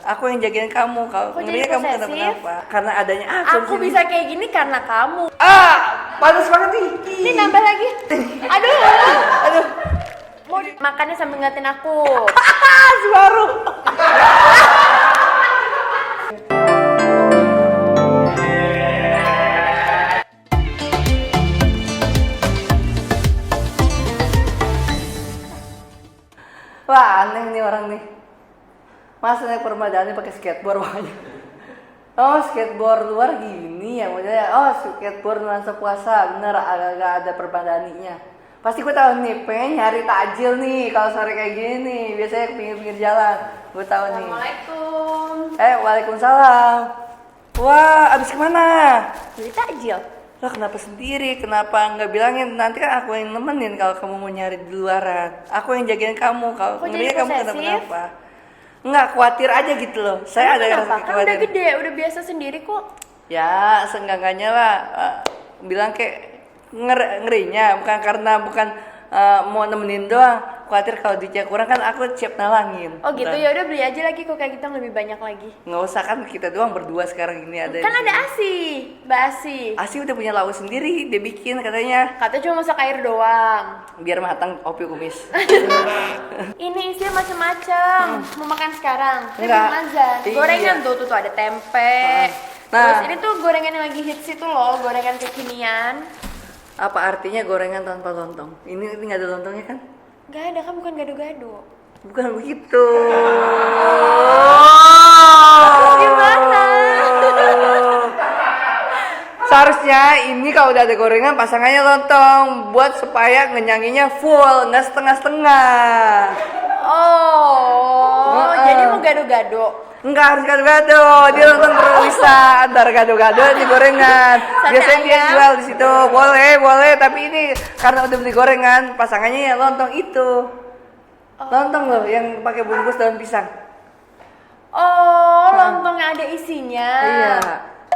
Aku yang jagain kamu. Kalau Kok jadi ngerinya kamu posesif? kenapa? Karena adanya Aku bisa kayak gini karena kamu. panas banget nih. Ini nambah lagi. Aduh. Aduh. Mau makannya sambil ngeliatin aku. Si baru. Wah, aneh nih orang nih. Masa naik permadani pakai skateboard makanya. Oh, skateboard luar gini ya modelnya. Oh, skateboard nuansa puasa. Bener, agak-agak ada permadaninya. Pasti gue tahu nih, pengen nyari takjil nih kalau sore kayak gini nih. Biasanya ke pinggir-pinggir jalan. Gue tahu nih. Assalamualaikum. Waalaikumsalam. Wah, abis kemana? Beli takjil. Lo kenapa sendiri? Kenapa nggak bilangin? Nanti kan aku yang nemenin kalau kamu mau nyari di luaran. Aku yang jagain kamu. Kalau Kok ngerinya jadi kamu posesif? kenapa-kenapa. Nggak, khawatir aja gitu loh. Saya ada Kenapa? rasa Kan udah khawatir. gede, udah biasa sendiri kok. Ya, seenggak-enggaknya lah. Bilang kayak ngerinya. Bukan mau nemenin doang. Khawatir kalau duitnya kurang kan aku siap nalangin. Oh gitu, Ntar. ya udah beli aja lagi kok kayak gitu yang lebih banyak lagi. Nggak usah, kan kita doang berdua sekarang ini ada. Kan di ada sini. ASI, Mbak ASI. Asi udah punya lauk sendiri, dia bikin katanya. Katanya cuma masak air doang. Biar matang opi kumis. Ini isinya macam-macam. Mau makan sekarang? Ini Enggak. belum azan. Iya. Gorengan tuh ada tempe. Nah. Terus ini tuh gorengan yang lagi hits itu loh, gorengan kekinian. Apa artinya gorengan tanpa lontong? Ini nggak ada lontongnya kan? Gak ada, kan bukan gado-gado. Bukan begitu. Gimana? Seharusnya ini kalau udah ada gorengan pasangannya lontong buat supaya ngenyanginya full, nggak setengah-setengah. Oh, jadi mau gado-gado. Enggak harus gado-gado, dia nonton terus bisa antara gado-gado di gorengan. Sate Biasanya dia ayam. jual di situ, boleh, tapi ini karena udah beli gorengan, pasangannya ya lontong itu. Lontong loh yang pakai bungkus daun pisang. Oh, lontong yang ada isinya. Iya.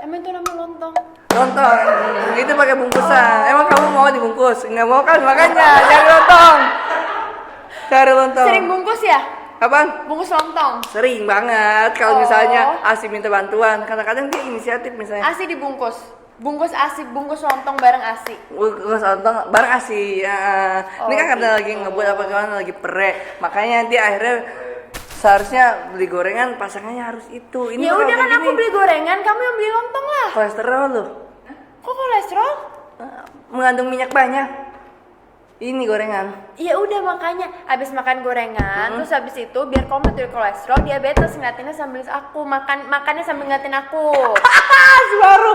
Emang itu nama lontong? Lontong, itu pakai bungkusan. Emang kamu mau dibungkus? Enggak mau kan, makanya cari lontong. Cari lontong. Sering bungkus ya? Kapan? Bungkus lontong. Sering banget kalau Oh. misalnya Asi minta bantuan. Kadang-kadang dia inisiatif misalnya. ASI dibungkus. Bungkus ASI, bungkus lontong bareng ASI. Bungkus lontong bareng Asi. Ini kan karena gitu. lagi ngebuat apa gimana, lagi perek. Makanya dia akhirnya seharusnya beli gorengan pasangannya harus itu. Ini Ya kalau udah kan kayak aku gini, beli gorengan, kamu yang beli lontong lah. kolesterol loh. Kok kolesterol? Mengandung minyak banyak. Ini gorengan. Ya udah makanya abis makan gorengan, terus habis itu biar kamu tuh kolesterol, diabetes ngeliatinnya sambil aku makannya sambil ngeliatin aku. Si baru.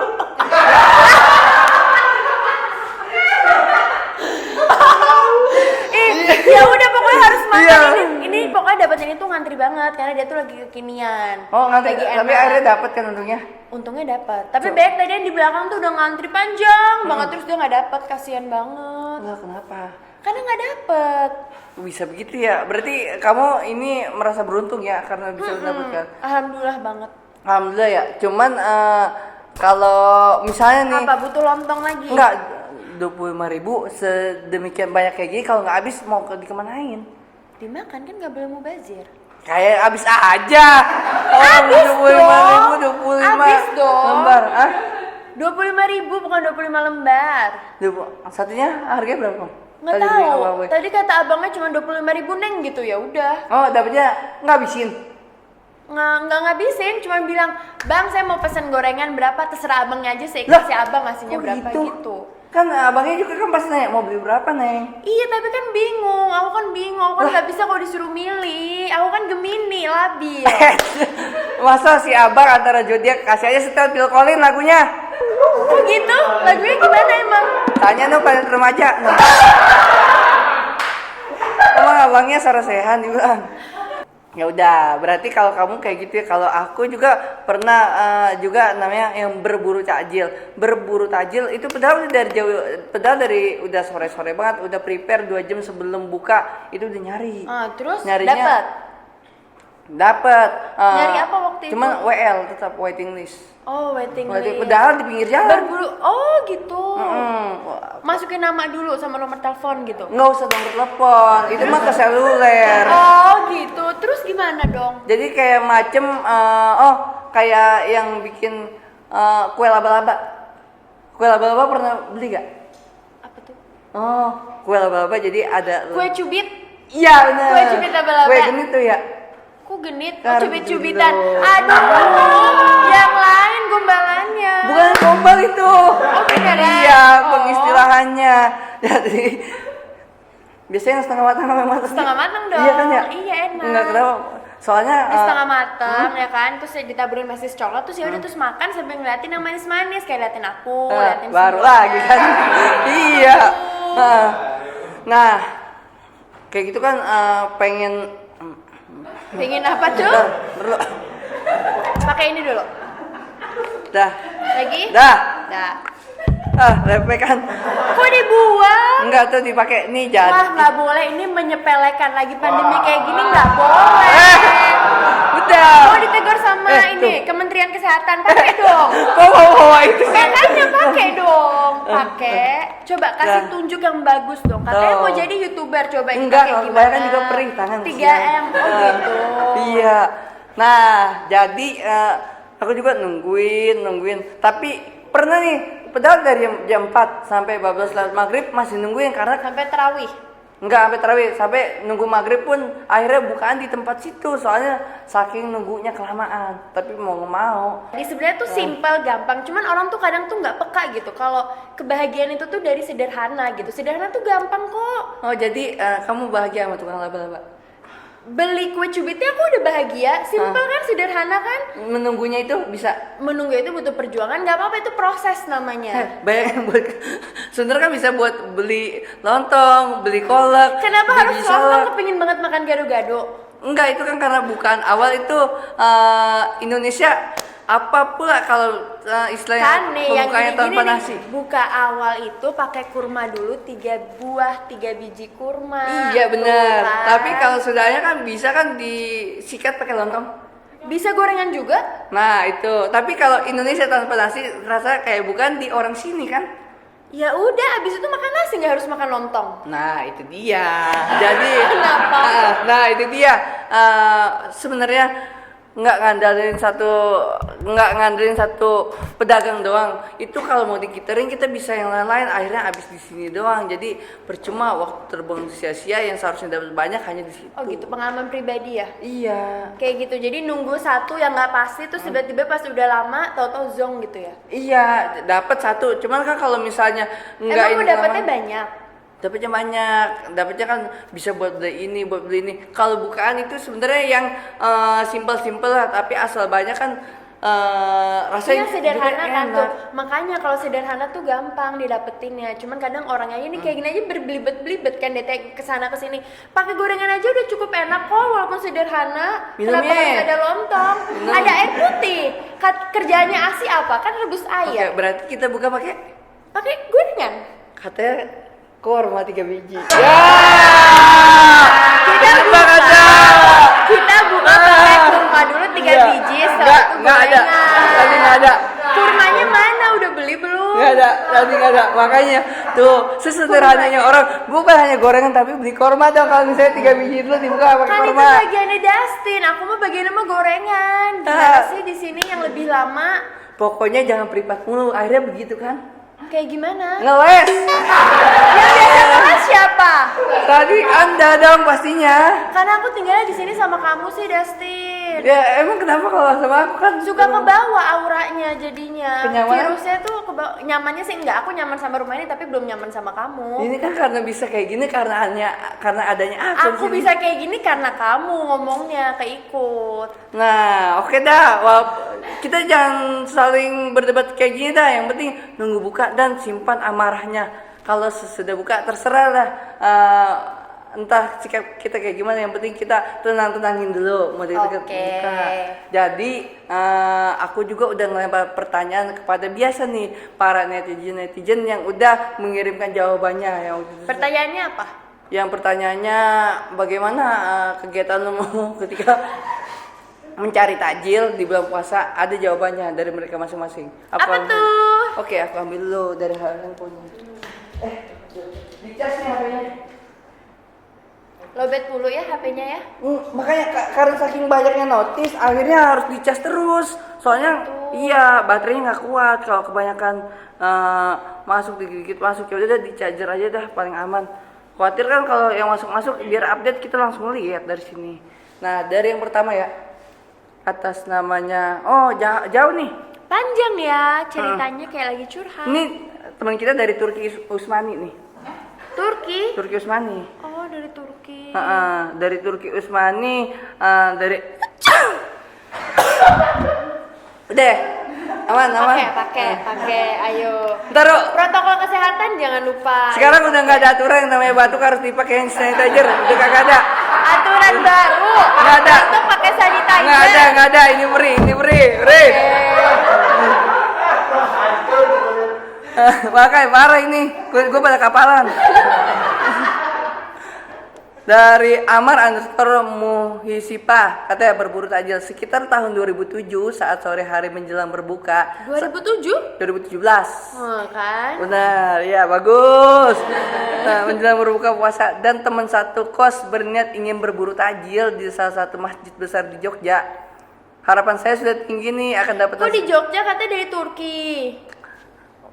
Ya udah pokoknya harus makan Iya. ini pokoknya dapat ini tuh ngantri banget karena dia tuh lagi kekinian. Oh, nganti lagi tapi enak. akhirnya dapat kan untungnya. Untungnya dapat. Tapi baik tadi yang di belakang tuh udah ngantri panjang banget terus dia nggak dapat, kasihan banget. Wah, kenapa? Karena nggak dapet. Bisa begitu ya? Berarti kamu ini merasa beruntung ya karena bisa mendapatkan. Alhamdulillah banget. Alhamdulillah ya. Cuman kalau misalnya nih Apa butuh lontong lagi? enggak 25.000 sedemikian banyak kayak gini kalau nggak habis mau dikemanain? Dimakan kan nggak boleh mubazir. Kayak habis aja. Oh, Habis 25.000, dong. 25 Habis dong. lembar. 25.000 bukan 25 lembar. Satunya harganya berapa? Nggak Tadi beli tahu. apa-apa? Tadi kata abangnya cuma 25.000 neng gitu, ya udah. Oh, dapatnya nggak habisin. Nggak ngabisin, cuma bilang, "Bang, saya mau pesan gorengan berapa, terserah abangnya aja, saya Lah, kasih abang ngasihnya kok berapa gitu." Kan abangnya juga kan pasti nanya mau beli berapa, Neng. Iya, tapi kan bingung. Aku kan nggak bisa kalau disuruh milih. Aku kan Gemini, labil. Masa si abang antara zodiak kasih aja setel Phil Collins lagunya. Kok gitu? Lagunya gimana emang? Tanya dong pada remaja. Emang abangnya sarasehan dibilang. Ya udah, berarti kalau kamu kayak gitu ya. Kalau aku juga pernah juga namanya yang berburu takjil. Berburu takjil itu padahal udah dari jauh, padahal dari udah sore-sore banget, udah prepare 2 jam sebelum buka itu udah nyari. Terus Nyarinya- dapat. Dapat. Nyari apa waktu itu? Cuman WL tetap waiting list. Oh, waiting list. Padahal di pinggir jalan. Berburu. Oh, gitu. Mm-mm. Masukin nama dulu sama nomor telepon gitu. Nggak usah nomor telepon, itu mah ke seluler. Oh, gitu. Terus gimana dong? Jadi kayak kayak yang bikin kue laba-laba. Kue laba-laba pernah beli gak? Apa tuh? Oh, kue laba-laba jadi ada. Kue cubit. Iya benar. Kue cubit laba-laba. Kue genit tuh ya. Kok genit? Kan Cubit-cubitan. gitu. Aduh, yang lain gombalannya. Bukan gombal itu. Oh, beneran? Iya, Oh. pengistilahannya. Jadi biasanya yang setengah matang sama matang. Setengah matang dong. Iya kan ya? Iya, enak. Enggak kenapa. Soalnya Setengah matang ya kan, terus ditaburin mesis coklat, terus ya udah terus makan sambil ngeliatin yang manis-manis kayak liatin aku, liatin baru semuanya. lagi kan. Iya. Nah, kayak gitu kan pengen Apa tuh? Perlu. Pakai ini dulu. Dah. Lagi? Dah. Dah. Lepek kan. Kok dibuang? Enggak tuh dipakai nih jadi. Wah, nggak boleh, ini menyepelekan lagi pandemi kayak gini nggak boleh. Udah. Mau ditegur sama ini tuh. Kementerian Kesehatan, pakai dong. Kok bawa itu sih? Makanya pakai dong, pakai. Coba kasih Dah. tunjuk yang bagus dong. Katanya Tuh. mau jadi YouTuber, coba ini Enggak, pakai kalau gimana? kebanyakan juga perih tangan. 3M, oh gitu. Iya. Nah, jadi aku juga nungguin. Tapi pernah nih, padahal dari jam 4 sampai 12 lewat maghrib masih nungguin karena Sampai terawih. enggak sampai tarawih, sampai nunggu maghrib pun akhirnya bukaan di tempat situ soalnya saking nunggunya kelamaan. Tapi mau nggak mau. Jadi sebenarnya tuh simple, gampang. Cuman orang tuh kadang tuh nggak peka gitu. Kalau kebahagiaan itu tuh dari sederhana gitu. Sederhana tuh gampang kok. Oh jadi kamu bahagia sama tukang laba-laba? Beli kue cubitnya aku udah bahagia. Simple kan, sederhana kan. Menunggunya itu bisa. Menunggu itu butuh perjuangan. Nggak apa-apa, itu proses namanya. Bayangin buat sebenarnya kan bisa buat beli lontong, beli kolak. Kenapa beli harus salad. lontong kepingin banget makan gado-gado? Enggak, itu kan karena bukan awal itu Indonesia apa pula kalau istilahnya Kan nih yang pembukanya gini tanpa nih, nasi. buka awal itu pakai kurma dulu 3 biji kurma. Iya benar. Tuh kan. Tapi kalau sudahnya kan bisa kan disikat pakai lontong. bisa gorengan juga. Nah itu. Tapi kalau Indonesia tanpa nasi rasa kayak bukan di orang sini kan. Ya udah, abis itu makan nasi, nggak harus makan lontong. Nah itu dia. Jadi Kenapa? Nah itu dia. Sebenarnya nggak ngandelin satu pedagang doang. Itu kalau mau dikiterin kita bisa yang lain-lain. Akhirnya habis di sini doang. Jadi percuma waktu terbang sia-sia yang seharusnya dapat banyak hanya di situ. Oh gitu, pengalaman pribadi ya. Iya. Kayak gitu, jadi nunggu satu yang nggak pasti, terus tiba-tiba pas udah lama, tahu-tahu zong gitu ya. Iya, dapat satu. Cuman kan kalau misalnya enggak Emang mau dapetnya banyak. dapatnya banyak, dapatnya kan bisa buat beli ini, buat beli ini. Kalau bukaan itu sebenarnya yang simpel-simpel lah, tapi asal banyak kan rasanya Iya sederhana juga kan enak. tuh. Makanya kalau sederhana tuh gampang didapetinnya. Cuman kadang orangnya ini kayak gini aja berbelibet-belibet kan, DT kesana kesini. Pakai gorengan aja udah cukup enak kok, walaupun sederhana. Minumnya. Kenapa harus ada lontong? Minum. Ada air putih. Kerjanya ASI apa? Kan rebus Oke, air. berarti kita buka pakai Pakai gorengan. katanya korma 3 biji. Ya. Kita buka pakai kurma dulu 3 Iya. biji, setelah itu Nggak ada. gorengan. Tadi nggak ada. Kurmanya mana? Udah beli belum? Nggak ada, tadi nggak ada. Makanya tuh sesederhananya orang bukan hanya gorengan tapi beli korma dong. Kalau misalnya 3 biji dulu dibuka pakai Kan itu korma. bagiannya Dustin, aku mah bagiannya mah gorengan. Gimana sih di sini yang lebih lama? Pokoknya jangan peripat mulu. Akhirnya begitu kan? Kayak gimana? Ngeles. Yang biasa kelas siapa? Tadi Anda dong pastinya. Karena aku tinggalnya di sini sama kamu sih, Dustin. Ya emang kenapa kalau sama aku kan Suka kebawa auranya jadinya. Kenyamanan? Virusnya tuh nyamannya sih enggak. Aku nyaman sama rumah ini tapi belum nyaman sama kamu. Ini kan karena bisa kayak gini karena adanya aku. Aku di sini. bisa kayak gini karena kamu ngomongnya keikut. Nah, oke dah. Kita jangan saling berdebat kayak gini dah. Yang penting nunggu buka dan simpan amarahnya. Kalau sesudah buka terserah lah. Entah sikap kita kayak gimana. Yang penting kita tenangin dulu mau deket Oke. buka. Jadi aku juga udah ngelempar pertanyaan kepada biasa nih para netizen yang udah mengirimkan jawabannya. Pertanyaannya apa? Yang pertanyaannya bagaimana kegiatanmu ketika mencari takjil di bulan puasa? Ada jawabannya dari mereka masing-masing. Apa tuh? Oke, aku ambil dulu dari handphone. Dicas nih HP-nya. Lobet dulu ya HP-nya ya. Makanya karena saking banyaknya notis, akhirnya harus dicas terus. Soalnya iya baterainya nggak kuat kalau kebanyakan masuk dikit-dikit masuk. Ya udah di charger aja dah paling aman. Khawatir kan kalau yang masuk biar update kita langsung lihat dari sini. Nah dari yang pertama ya, atas namanya jauh nih. Panjang ya ceritanya kayak lagi curhat. Ini teman kita dari Turki Usmani nih. Turki Usmani. Oh dari Turki. Dari Turki Usmani, dari udah aman. Oke, pakai, ayo. Ntar Protokol kesehatan jangan lupa. sekarang udah nggak ada aturan yang namanya batuk harus dipakai hand sanitizer, udah kagak ada. Aturan baru. Nggak ada. Untuk pakai sanitizer. Nggak ada. Ini free. Makanya parah ini, gue pada kapalan. Dari Amar _ Muhisipa katanya berburu takjil sekitar tahun 2007 saat sore hari menjelang berbuka. 2007? 2017. Kan? Benar, ya bagus. Nah, menjelang berbuka puasa dan teman satu kos berniat ingin berburu takjil di salah satu masjid besar di Jogja. Harapan saya sudah tinggi nih akan dapat. Kok di Jogja katanya dari Turki?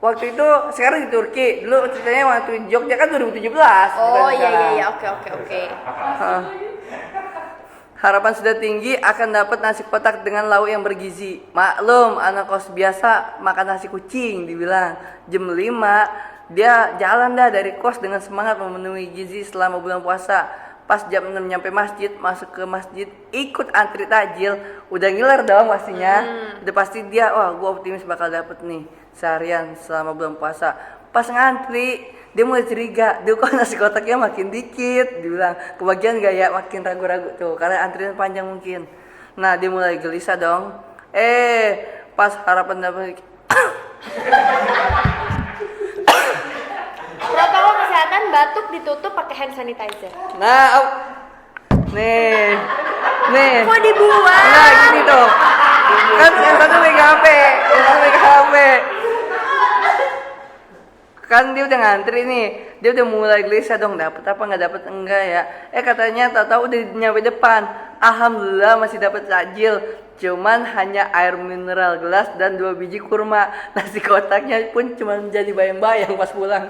Waktu itu sekarang di Turki. Dulu ceritanya waktu di Jogja kan 2017. Oh iya, oke. Harapan sudah tinggi akan dapat nasi kotak dengan lauk yang bergizi. Maklum anak kos biasa makan nasi kucing dibilang. Jam 5 dia jalan dah dari kos dengan semangat memenuhi gizi selama bulan puasa. Pas jam 6 nyampe masjid, masuk ke masjid, ikut antri takjil, udah ngiler dong pastinya. Udah pasti dia, wah gua optimis bakal dapet nih seharian selama bulan puasa. Pas ngantri, dia mulai curiga, dia kok nasi kotaknya makin dikit. Dia bilang, kebagian gak ya? Makin ragu-ragu tuh, karena antrian panjang mungkin. Nah dia mulai gelisah dong. Pas harapan dapet Protokol kesehatan batuk ditutup pakai hand sanitizer. Nah, nih. Kok dibuang? Nah gini tuh. Kan yang satu megang HP, Kan dia udah ngantri nih, dia udah mulai gelisah dong, dapet apa nggak dapet enggak ya? Katanya tahu udah nyampe depan, alhamdulillah masih dapet takjil, cuman hanya air mineral gelas dan 2 biji kurma, nasi kotaknya pun cuma jadi bayang-bayang pas pulang.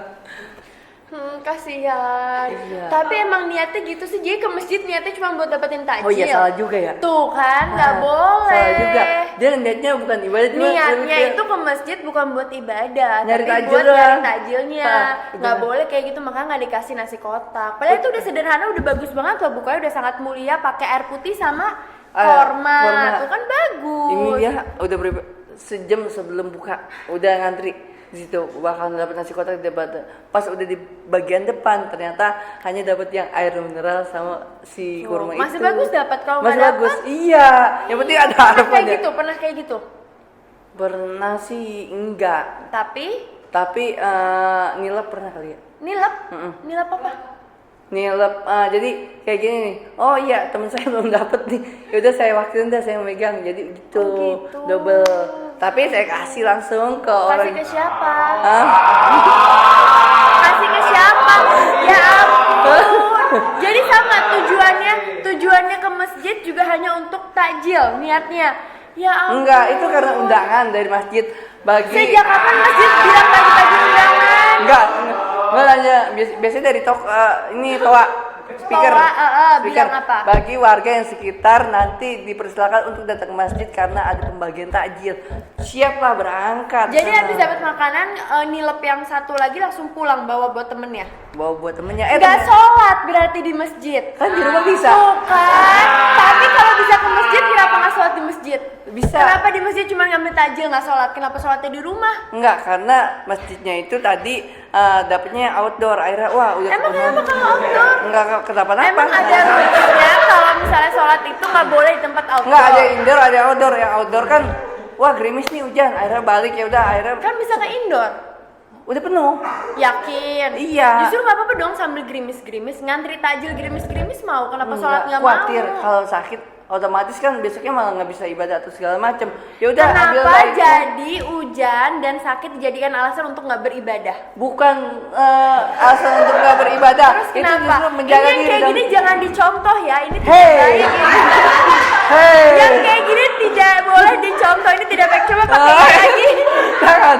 Kasihan. Iya. Tapi emang niatnya gitu sih, jadi ke masjid niatnya cuma buat dapetin takjil. Oh iya salah juga ya. Tuh kan, nggak boleh. Salah juga. Dia niatnya bukan ibadah, cuma Niatnya itu ke masjid bukan buat ibadah, nyari tapi takjil buat doang. nyari takjilnya. Nggak Bener. boleh kayak gitu, makanya nggak dikasih nasi kotak. Padahal itu udah sederhana, udah bagus banget loh, bukanya udah sangat mulia, pakai air putih sama korma. Tuh kan bagus. Ini dia udah sejam sebelum buka udah ngantri di situ bakal dapat nasi kotak. Pas udah di bagian depan ternyata hanya dapat yang air mineral sama si kurma itu. Masih bagus dapat, kalau nggak masih dapat. bagus. Iya, yang penting ada harapannya. Pernah kayak gitu. Pernah sih enggak, tapi nilep pernah kali ya. Nilep apa? Nilep, jadi kayak gini nih. Oh iya, teman saya belum dapet nih. Yaudah saya waktuin dah, saya megang. Jadi gitu, gitu. double. Tapi saya kasih langsung ke orang. Kasih ke siapa? Hah? Kasih ke siapa? Ya ampun. Jadi sama tujuannya ke masjid juga hanya untuk takjil niatnya. Ya ampun. Enggak, itu karena undangan dari masjid bagi. Sejak kapan masjid bilang bagi-bagi undangan? Enggak hanya biasanya dari ini speaker. Bilang apa? Bagi warga yang sekitar nanti dipersilakan untuk datang ke masjid karena ada pembagian takjil. Siaplah berangkat. Jadi habis dapat makanan, nilep yang satu lagi langsung pulang bawa buat temennya. Bawa buat temennya. Nggak sholat berarti di masjid. Kan di rumah bisa. Tuh kan. Tapi kalau bisa ke masjid, kenapa nggak sholat di masjid? Bisa. Kenapa di masjid cuma ngambil takjil nggak sholat? Kenapa sholatnya di rumah? Enggak, karena masjidnya itu tadi dapetnya outdoor. Akhirnya wah udah. Emang kenapa kalau outdoor? Enggak kenapa-napa. Emang ada rulesnya kalau misalnya sholat itu nggak boleh di tempat outdoor? Enggak, ada indoor, ada outdoor. Yang outdoor kan wah gerimis nih hujan. Akhirnya balik ya udah akhirnya. Kan bisa ke indoor. Udah penuh. Yakin? Iya. Justru nggak apa-apa dong sambil gerimis-gerimis ngantri takjil gerimis-gerimis mau. Kenapa sholat nggak mau? Khawatir kalau sakit otomatis kan besoknya malah nggak bisa ibadah atau segala macem. Ya udah ambil Kenapa baik. jadi hujan dan sakit dijadikan alasan untuk nggak beribadah? Bukan alasan untuk nggak beribadah. Terus Itu kenapa? justru Ini menjaga yang diri. kayak gini jangan dicontoh ya, ini tidak Hey. baik. Hei. Yang kayak gini tidak boleh dicontoh, ini tidak baik. Coba pakai lagi. Jangan.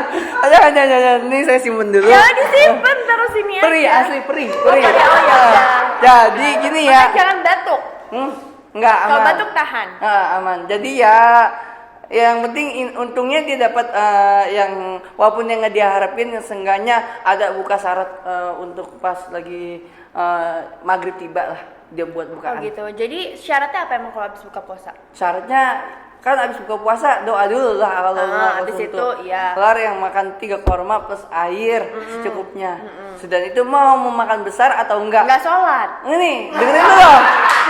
Ini saya simpen dulu. Jangan disimpan terus ini Peri, aja. asli peri. Oh, ya udah. Jadi gini ya. Makanya jangan batuk. Enggak aman. Kalau batuk tahan. Aman. Jadi ya yang penting untungnya dia dapat yang walaupun yang nggak diharapin, seenggaknya ada buka syarat untuk pas lagi maghrib tiba lah dia buat Oh bukaan. gitu. Jadi syaratnya apa emang kalau habis buka puasa? Syaratnya kan abis buka puasa doa dulu lah kalau nggak habis langsung itu, tuh. iya. Kelar yang makan 3 korma plus air secukupnya. Sudah itu mau makan besar atau enggak? Nggak sholat. Ini dengerin dulu.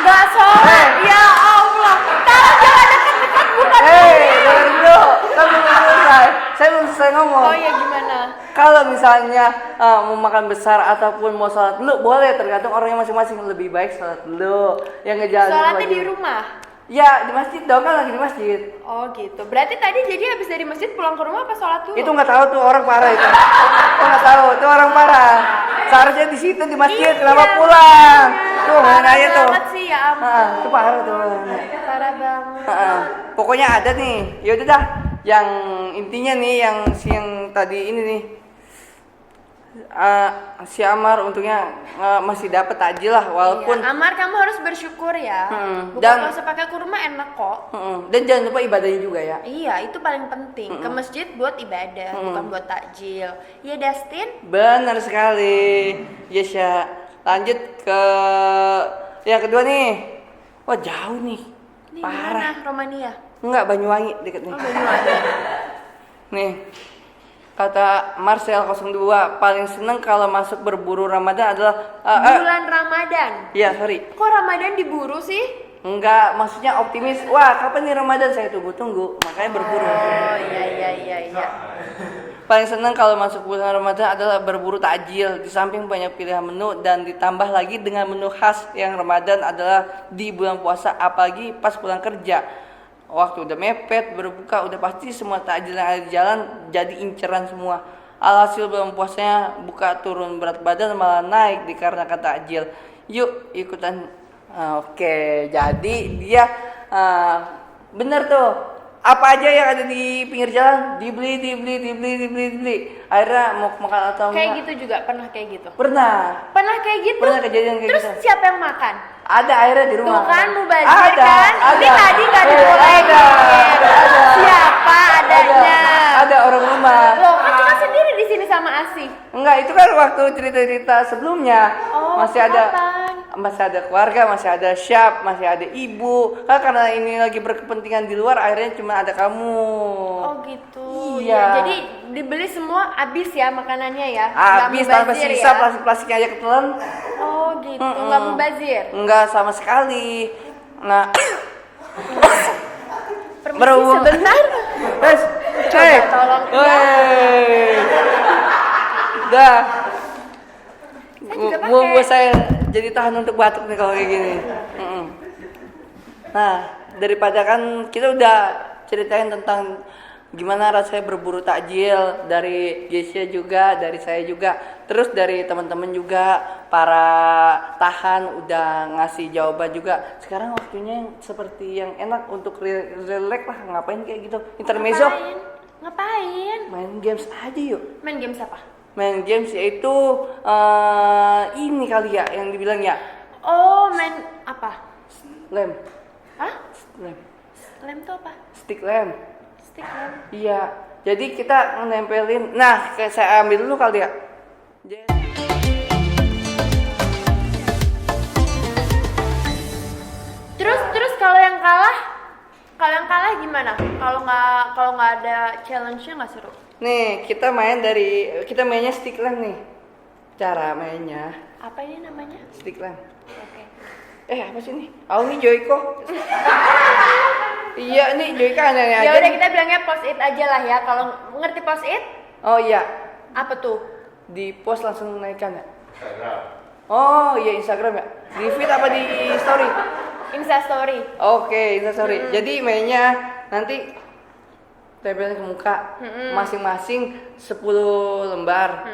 Nggak sholat. Ya Allah. Tolong jangan dekat-dekat, bukan. Dengerin dulu. Kan belum selesai. Saya belum selesai ngomong. Oh ya gimana? Kalau misalnya mau makan besar ataupun mau sholat dulu boleh, tergantung orangnya masing-masing. Lebih baik sholat dulu. Yang ngejalanin Sholatnya di wajib. rumah. Ya di masjid dong, kan lagi di masjid. Oh gitu. Berarti tadi jadi habis dari masjid pulang ke rumah apa sholat dulu? Itu nggak tahu tuh orang parah itu. Itu nggak tahu, itu orang parah. Seharusnya di situ di masjid, Iya. kenapa pulang? Tuh main Parah aja tuh. banget sih ya ampun. Itu parah tuh. Parah banget. Pokoknya ada nih. Ya udah dah. Yang intinya nih yang tadi ini nih. Si Amar untungnya masih dapat takjil lah walaupun Iya. Amar, kamu harus bersyukur ya. Bukan Dan- puasa pakai kurma enak kok. Dan jangan lupa ibadahnya juga ya. Iya, itu paling penting. Ke masjid buat ibadah, bukan buat takjil. Iya, Dustin? Benar sekali. Yes ya. Lanjut ke yang kedua nih. Wah jauh nih. Ini Parah. mana? Romania. Enggak, Banyuwangi deket nih. Oh, Banyuwangi. Nih. Kata Marcel 02, paling seneng kalau masuk berburu Ramadan adalah Bulan Ramadan. Iya, sorry. Kok Ramadan diburu sih? Enggak, maksudnya optimis. Wah, kapan nih Ramadan? Saya tunggu-tunggu. Makanya berburu. Oh, iya. Paling senang kalau masuk bulan Ramadan adalah berburu takjil. Di samping banyak pilihan menu dan ditambah lagi dengan menu khas yang Ramadan adalah di bulan puasa, apalagi pas pulang kerja. Waktu udah mepet, berbuka, udah pasti semua takjil yang ada di jalan jadi inceran semua. Alhasil bulan puasanya buka turun berat badan malah naik dikarenakan takjil. Yuk ikutan. Oke, jadi dia bener tuh. Apa aja yang ada di pinggir jalan dibeli. Akhirnya mau makan atau Kayak enggak? gitu juga, pernah kayak gitu. Pernah. Pernah kayak gitu? Pernah kejadian kayak Terus gitu. siapa yang makan? Ada akhirnya di rumah. Tuh kan, mubazir Ada, kan? Ini ada. tadi nggak dibolehin. Ada. Siapa adanya? Ada orang rumah. Loh, kan cuma sendiri di sini sama Asih. Enggak, itu kan waktu cerita-cerita sebelumnya. Oh, masih ada kapan? masih ada keluarga, masih ada Syab, masih ada ibu. Kan karena ini lagi berkepentingan di luar, akhirnya cuma ada kamu. Oh gitu. Iya. Ya, jadi dibeli semua habis ya makanannya ya. Nggak Habis tanpa mubazir sisa, ya? plastik-plastiknya aja ketelan. Oh gitu, nggak mubazir. Enggak sama sekali. Nah, Permisi berhubung- sebentar. Guys, Coba tolong. Wey. Dah. Saya juga pakai. Mau saya jadi tahan untuk batuk nih kalau kayak gini. Nah, daripada kan kita udah ceritain tentang gimana rasanya berburu takjil dari Jessia juga, dari saya juga, terus dari teman-teman juga, para tahan udah ngasih jawaban juga. Sekarang waktunya yang seperti yang enak untuk relax lah, ngapain kayak gitu. Intermezzo, Ngapain? main games aja yuk. Main games apa? Main games yaitu ini kali ya yang dibilang ya, Oh, main apa? lem, Hah? lem, Lem tuh apa? stick lem. Stick lem. Iya, jadi kita nempelin. Nah, kayak saya ambil dulu kali ya. Terus kalau yang kalah gimana? Kalau nggak ada challenge-nya nggak seru. Nih, kita mainnya stick lem nih. Cara mainnya Apa ini namanya? stick lem. Oke. Apa sih ini? Oh, ini Joyko. Iya, nih Joyko aneh aja. Ya udah kita bilangnya post it aja lah ya. Kalau ngerti post it? Oh iya, Apa tuh? di post langsung naikkan ya. Instagram. Oh iya Instagram ya. Di feed apa di story? Instastory. Oke, sorry. Jadi mainnya nanti tempelin ke muka masing-masing 10 lembar.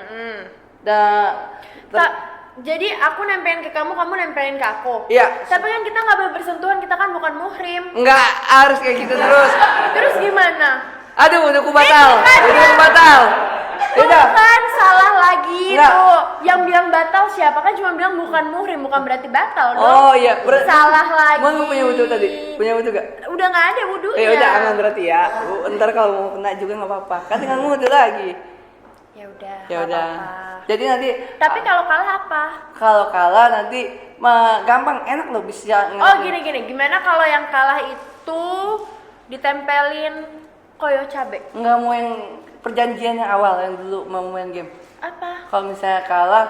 Jadi aku nempelin ke kamu, kamu nempelin ke aku. Iya. Tapi kan kita nggak boleh bersentuhan, kita kan bukan muhrim. Enggak harus kayak gitu terus. Terus gimana? Aduh, udah ku batal. Udah ku batal. Udah. Bukan salah lagi Nggak. tuh. Yang bilang batal siapa? Kan cuma bilang bukan muhrim, bukan berarti batal dong. Oh iya, salah lagi. Mau punya wudhu tadi? Punya wudhu gak? Udah nggak ada wudhunya. Udah aman berarti ya. Ntar kalau mau kena juga nggak apa-apa. Kan tinggal wudhu lagi. Ya udah. Ya nggak udah. apa-apa. Jadi nanti. Tapi kalau kalah apa? Kalau kalah nanti gampang, enak loh bisa. Oh gini. Gimana kalau yang kalah itu ditempelin koyo cabe? Nggak mau yang perjanjian yang awal yang dulu mau main game. Apa? Kalau misalnya kalah,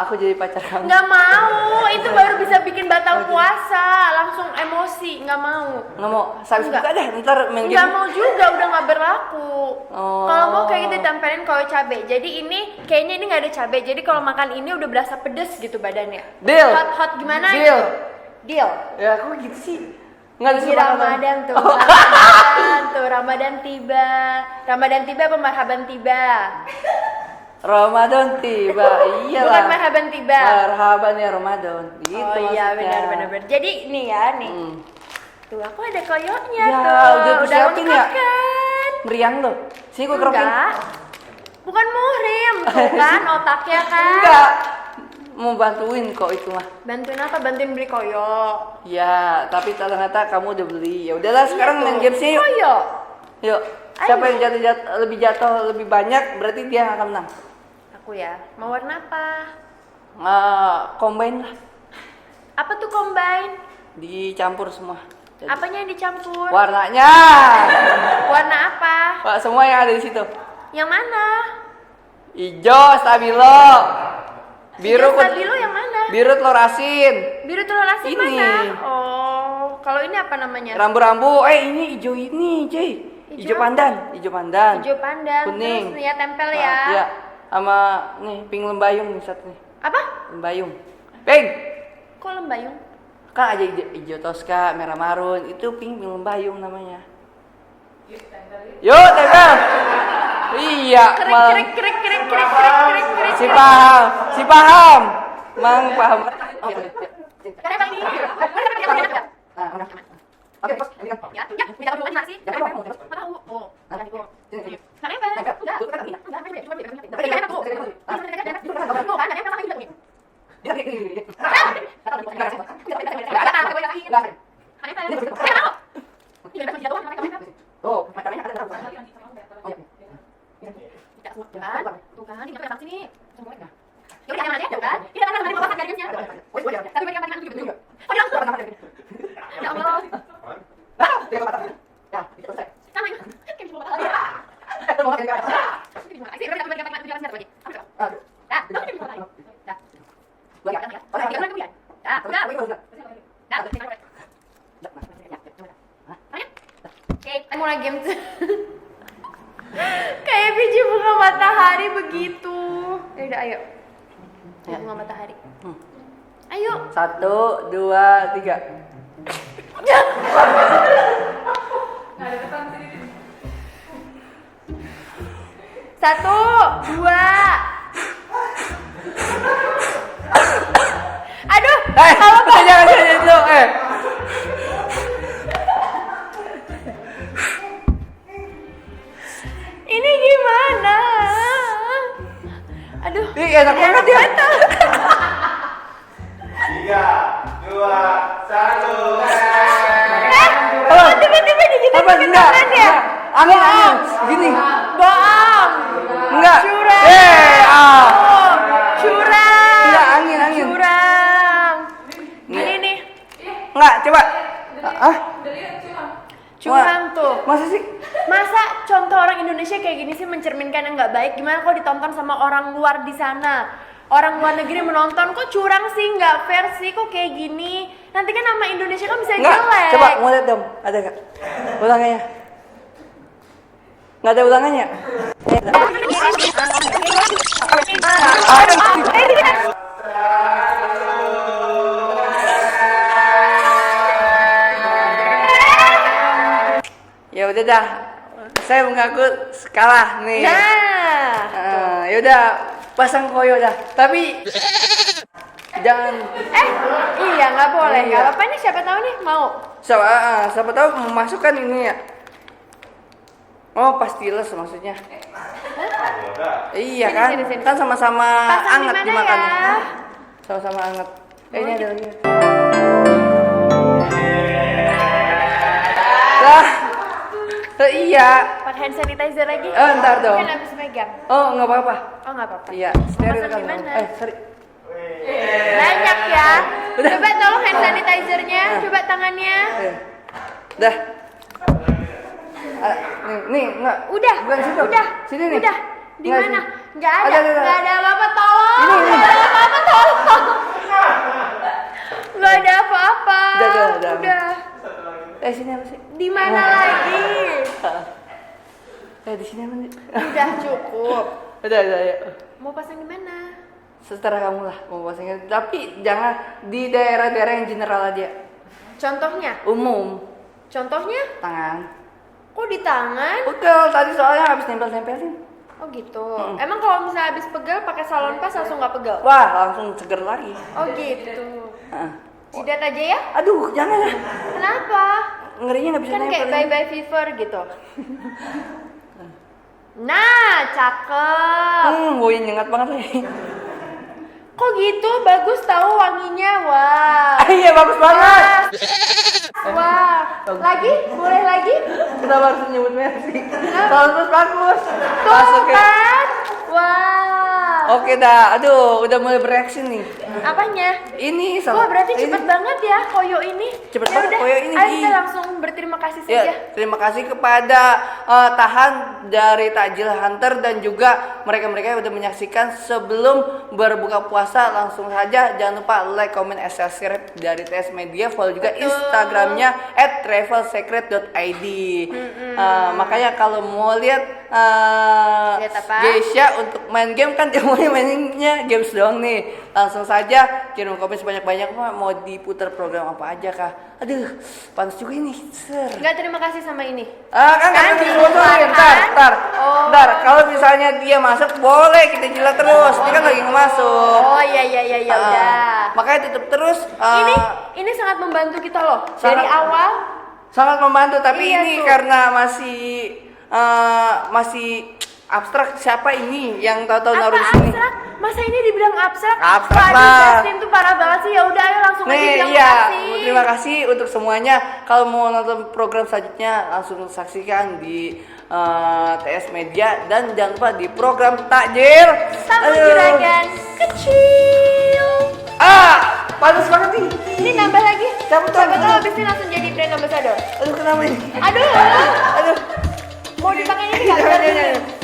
aku jadi pacar kamu. Nggak mau, itu baru bisa bikin batal puasa, langsung emosi, nggak mau. Nggak mau, sabis Nggak. buka deh, ntar main game. Nggak mau juga, udah nggak berlaku. Oh. Kalau mau kayak gitu ditempelin koyo cabe. Jadi ini kayaknya ini nggak ada cabe. Jadi kalau makan ini udah berasa pedes gitu badannya. Deal. Hot gimana? Deal. Gitu? Deal. Ya, kok gitu sih? Nggak Lagi disuruh makan. Ramadan tuh, Ramadan tiba. Ramadan tiba apa marhaban tiba? Ramadan tiba, iyalah. Bukan marhaban tiba. Marhaban ya Ramadan. Gitu Oh iya maksudnya. benar. Jadi nih ya nih. Tuh aku ada koyoknya Ya, tuh. udah disiapin lengkap ya? kan? Meriang loh. Sini gue kerokin. Enggak. Bukan muhrim tuh kan otaknya kan. Enggak. Mau bantuin kok itu mah. Bantuin apa? Bantuin beli koyok. Ya, tapi ternyata kamu udah beli. Ya udahlah, sekarang main games yuk. Koyok. Yuk. Siapa yang jatuh lebih banyak berarti dia yang akan menang. Aku ya. Mau warna apa? Combine lah. Apa tuh combine? Dicampur semua. Jadi, Apanya yang dicampur? warnanya. Warna apa? Pak, semua yang ada di situ. Yang mana? Hijau stabilo. Biru Hijau stabilo yang mana? Biru telur asin. Biru telur asin Ini. mana? Oh, kalau ini apa namanya? Rambu-rambu. Ini hijau ini, cuy. Hijau pandan, hijau pandan. Hijau pandan. Kuning. Terus nih ya tempel ya. Iya. Sama nih pink lembayung nih satu nih. Apa? Lembayung. Pink. Kok lembayung? Kan aja hijau toska, merah marun, itu pink lembayung namanya. Yuk, tempel. Iya, malah Krik. si paham. Mang paham. Mulai game tuh. Kayak biji bunga matahari begitu. Ya udah ayo. Biji bunga matahari. Ayo. 1, 2, 3. Satu, dua. Aduh, kalau Jangan itu. ini gimana? Aduh. Ih, enak banget ya. 3, 2, 1. Tiba-tiba digigit Apa pakai enggak? tangan ya? Angin. Gini. Bohong. Enggak. Curang. Curang. Enggak, angin. Curang. Gini nih. Enggak, coba. Curang tuh. Masa sih? Masa contoh orang Indonesia kayak gini sih mencerminkan yang nggak baik? Gimana kalau ditonton sama orang luar di sana? Orang luar negeri menonton, kok curang sih, nggak fair sih, kok kayak gini? Nanti kan nama Indonesia kan bisa Enggak. jelek. Coba mau lihat dong. Ada enggak? Ulangannya. Enggak ada ulangannya. udah dah. Saya mengaku kalah nih. Nah. Yaudah, pasang koyo dah. Tapi jangan. Iya nggak boleh. Iya. Nggak apa-apa nih. Siapa tahu nih mau. Siapa tahu memasukkan ini ya. Oh, pastiles maksudnya. Iya kan? Sini. Kan sama-sama Pasang anget di mana dimakan. ya? Sama-sama anget. Ini ada lagi. Lah. Iya. Pakai hand sanitizer lagi. Ntar dong. Mungkin habis megang. Oh, nggak apa-apa. Oh nggak apa-apa. Iya, Mau steril pasang kan. di mana? Sorry. Banyak ya. Udah. Coba tolong hand sanitizernya. Coba tangannya. Dah. Nih, enggak. Udah. Bukan situ. Udah. Sini nih. Udah. Di Nggak, mana? sini. Nggak ada. Ada. Nggak ada apa-apa. Tolong. Ini. Nggak ada apa-apa. Tolong. Nggak ada apa-apa. Udah. Sini apa sih? Di mana lagi? Di sini apa nih? Udah cukup. Udah, ya. Mau pasang di mana? Seterah kamu lah mau pasangnya. Tapi jangan di daerah-daerah yang general aja. Contohnya? Umum. Contohnya? Tangan. Kok di tangan? Pegel tadi soalnya habis nempel-nempelin. Oh gitu. Emang kalau misalnya habis pegel pakai salon pas langsung nggak pegel? Wah, langsung seger lagi. Oh gitu. Heeh. Jidat aja ya? Aduh, jangan lah. Kenapa? Ngerinya nggak bisa Kan kayak nempelin. bye-bye fever gitu. Nah, cakep. Woy nyengat banget lagi. Kok gitu? Bagus tahu wanginya. Wah. Iya, bagus banget. Wah. Lagi? Boleh lagi? Kenapa harus nyebut Messi? Bagus, bagus. Tuh Masuk ya. kan? Wah. Oke dah, aduh udah mulai bereaksi nih. Apanya? Ini Wah berarti ini. cepet banget ya koyo ini. Cepet Ya banget udah, koyo ini, ayo Gi. kita langsung berterima kasih Ya, saja. terima kasih kepada Tahan dari Takjil Hunter dan juga mereka-mereka yang udah menyaksikan sebelum berbuka puasa. Langsung saja jangan lupa like, comment, and subscribe dari TS Media, follow juga Betul. Instagramnya @travelsecret.id. Makanya kalau mau lihat Lihat apa? Geisha untuk main game kan dia mainnya games doang nih. Langsung saja kirim komen sebanyak-banyak, mau diputar program apa aja kah? Aduh, panas juga ini. Nggak terima kasih sama ini. Kan Kan disponsorin, diiklankan. ntar. Oh. Ntar, kalau misalnya dia masuk boleh kita jilat terus. Dia kan lagi ngemasuk. Oh iya udah. Makanya tutup terus. Ini sangat membantu kita loh. Sangat. Dari awal. Sangat membantu, tapi Iya ini tuh. karena masih abstrak. Siapa ini yang tahu-tahu Apa naruh di sini? abstrak? Masa ini dibilang abstrak? Abstrak Waduh, lah. Justin tuh parah banget sih. Ya udah ayo langsung aja Nih, bilang iya, makasih. terima kasih untuk semuanya. Kalau mau nonton program selanjutnya langsung saksikan di TS Media dan jangan lupa di program Takjil Tamu Aduh. juragan kecil. Panas banget nih. Ini nambah lagi. Cabut, Siapa cabut. tahu abis ini langsung jadi brand ambassador. Aduh, kenapa ini? Aduh. Aduh. Mau dipakainya nggak? Jangan, jangan, jangan.